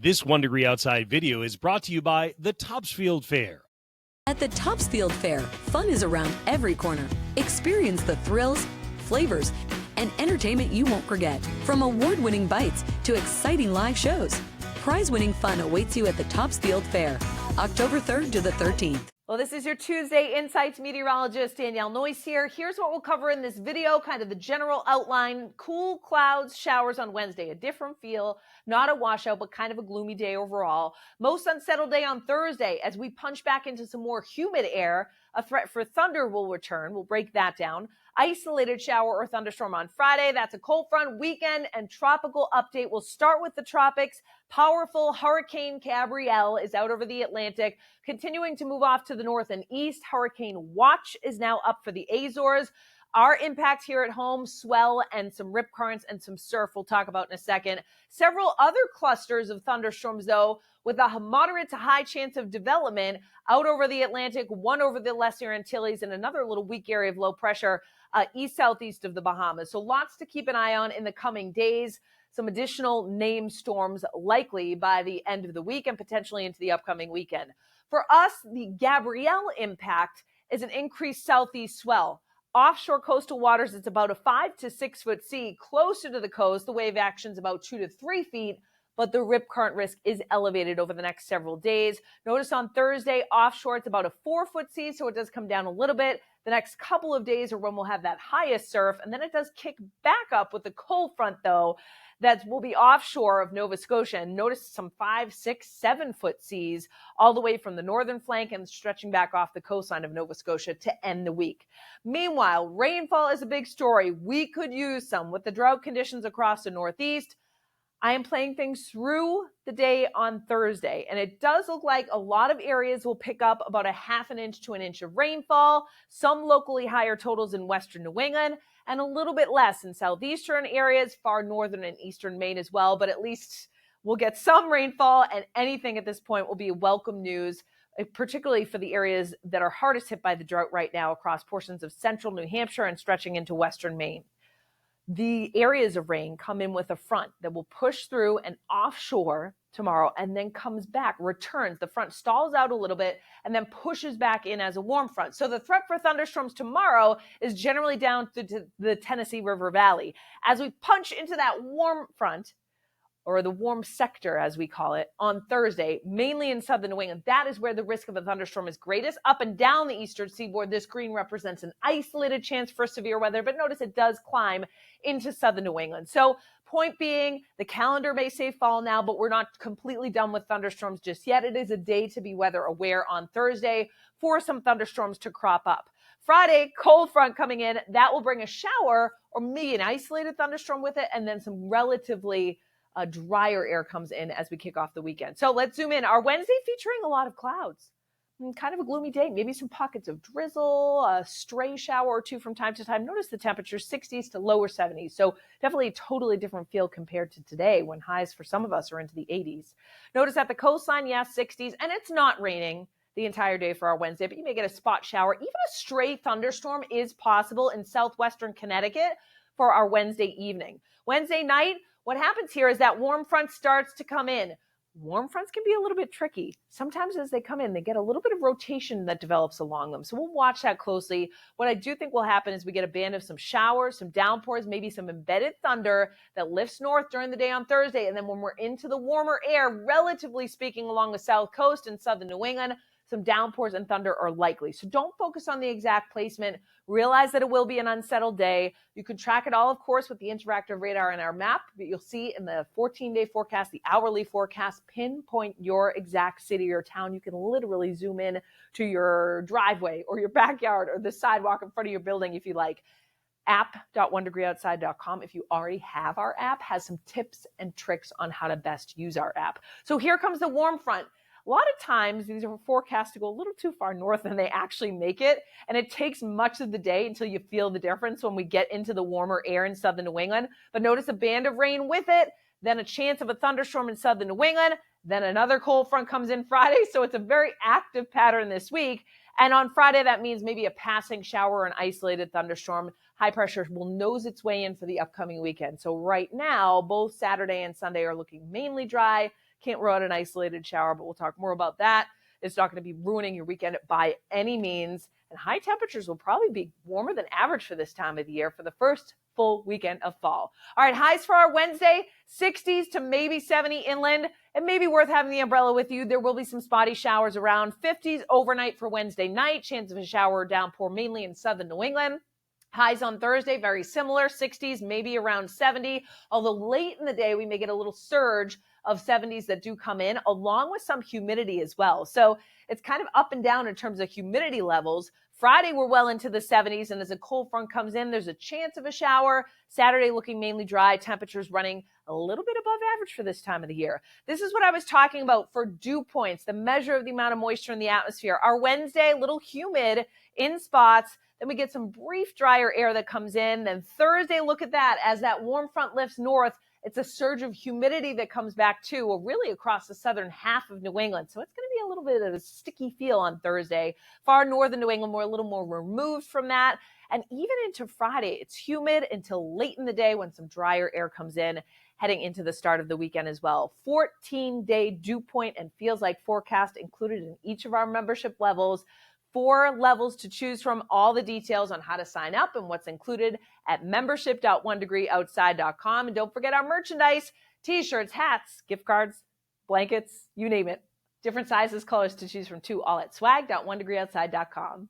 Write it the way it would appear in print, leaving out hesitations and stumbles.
This 1 Degree Outside video is brought to you by the Topsfield Fair. At the Topsfield Fair, fun is around every corner. Experience the thrills, flavors, and entertainment you won't forget. From award-winning bites to exciting live shows, prize-winning fun awaits you at the Topsfield Fair, October 3rd to the 13th. Well, this is your Tuesday Insights meteorologist, Danielle Noyce here. Here's what we'll cover in this video, kind of the general outline. Cool clouds, showers on Wednesday, a different feel, not a washout, but kind of a gloomy day overall. Most unsettled day on Thursday as we punch back into some more humid air. A threat for thunder will return. We'll break that down. Isolated shower or thunderstorm on Friday. That's a cold front weekend and tropical update. We'll start with the tropics. Powerful Hurricane Gabrielle is out over the Atlantic, continuing to move off to the north and east. Hurricane watch is now up for the Azores. Our impact here at home, swell and some rip currents and some surf we'll talk about in a second. Several other clusters of thunderstorms, though, with a moderate to high chance of development out over the Atlantic, one over the Lesser Antilles, and another little weak area of low pressure east-southeast of the Bahamas. So lots to keep an eye on in the coming days. Some additional named storms likely by the end of the week and potentially into the upcoming weekend. For us, the Gabrielle impact is an increased southeast swell. Offshore coastal waters, it's about a 5 to 6 foot sea. Closer to the coast, the wave action is about 2 to 3 feet, but the rip current risk is elevated over the next several days. Notice on Thursday, offshore, it's about a 4 foot sea, so it does come down a little bit. The next couple of days are when we'll have that highest surf, and then it does kick back up with the cold front, though, that will be offshore of Nova Scotia. And notice some 5, 6, 7 foot seas all the way from the northern flank and stretching back off the coastline of Nova Scotia to end the week. Meanwhile, rainfall is a big story. We could use some with the drought conditions across the Northeast. I am playing things through the day on Thursday, and it does look like a lot of areas will pick up about a half an inch to an inch of rainfall, some locally higher totals in western New England, and a little bit less in southeastern areas, far northern and eastern Maine as well, but at least we'll get some rainfall, and anything at this point will be welcome news, particularly for the areas that are hardest hit by the drought right now across portions of central New Hampshire and stretching into western Maine. The areas of rain come in with a front that will push through and offshore tomorrow and then comes back, returns. The front stalls out a little bit and then pushes back in as a warm front. So the threat for thunderstorms tomorrow is generally down to the Tennessee River Valley. As we punch into that warm front, or the warm sector, as we call it, on Thursday, mainly in southern New England, that is where the risk of a thunderstorm is greatest. Up and down the eastern seaboard, this green represents an isolated chance for severe weather, but notice it does climb into southern New England. So point being, the calendar may say fall now, but we're not completely done with thunderstorms just yet. It is a day to be weather aware on Thursday for some thunderstorms to crop up. Friday, cold front coming in. That will bring a shower or maybe an isolated thunderstorm with it, and then some relatively drier air comes in as we kick off the weekend. So let's zoom in. Our Wednesday featuring a lot of clouds. Kind of a gloomy day, maybe some pockets of drizzle, a stray shower or two from time to time. Notice the temperature 60s to lower 70s. So definitely a totally different feel compared to today when highs for some of us are into the 80s. Notice at the coastline, 60s, and it's not raining the entire day for our Wednesday, but you may get a spot shower. Even a stray thunderstorm is possible in southwestern Connecticut for our Wednesday evening. Wednesday night, what happens here is that warm front starts to come in. Warm fronts can be a little bit tricky. Sometimes as they come in, they get a little bit of rotation that develops along them. So we'll watch that closely. What I do think will happen is we get a band of some showers, some downpours, maybe some embedded thunder that lifts north during the day on Thursday. And then when we're into the warmer air, relatively speaking, along the south coast and southern New England, some downpours and thunder are likely. So don't focus on the exact placement. Realize that it will be an unsettled day. You can track it all, of course, with the interactive radar in our map. But you'll see in the 14-day forecast, the hourly forecast, pinpoint your exact city or town. You can literally zoom in to your driveway or your backyard or the sidewalk in front of your building if you like. app.onedegreeoutside.com, if you already have our app, has some tips and tricks on how to best use our app. So here comes the warm front. A lot of times these are forecast to go a little too far north than they actually make it. And it takes much of the day until you feel the difference when we get into the warmer air in southern New England. But notice a band of rain with it, then a chance of a thunderstorm in southern New England, then another cold front comes in Friday. So it's a very active pattern this week And on Friday, that means maybe a passing shower or an isolated thunderstorm. High pressure will nose its way in for the upcoming weekend. So right now, both Saturday and Sunday are looking mainly dry. Can't rule out an isolated shower, but we'll talk more about that. It's not going to be ruining your weekend by any means. And high temperatures will probably be warmer than average for this time of the year for the first full weekend of fall. All right, highs for our Wednesday, 60s to maybe 70 inland. It may be worth having the umbrella with you. There will be some spotty showers around. 50s overnight for Wednesday night. Chance of a shower or downpour mainly in southern New England. Highs on Thursday, very similar, 60s, maybe around 70. Although late in the day, we may get a little surge of 70s that do come in, along with some humidity as well. So it's kind of up and down in terms of humidity levels. Friday, we're well into the 70s, and as a cold front comes in, there's a chance of a shower. Saturday looking mainly dry, temperatures running a little bit above average for this time of the year. This is what I was talking about for dew points, the measure of the amount of moisture in the atmosphere. Our Wednesday, a little humid in spots. Then we get some brief drier air that comes in. Then Thursday, look at that. As that warm front lifts north, it's a surge of humidity that comes back too, well, really across the southern half of New England. So it's going to be a little bit of a sticky feel on Thursday. Far northern New England, we're a little more removed from that. And even into Friday, it's humid until late in the day when some drier air comes in, heading into the start of the weekend as well. 14-day dew point and feels like forecast included in each of our membership levels. 4 levels to choose from. All the details on how to sign up and what's included at membership.onedegreeoutside.com. And don't forget our merchandise, t-shirts, hats, gift cards, blankets, you name it. Different sizes, colors to choose from too, all at swag.onedegreeoutside.com.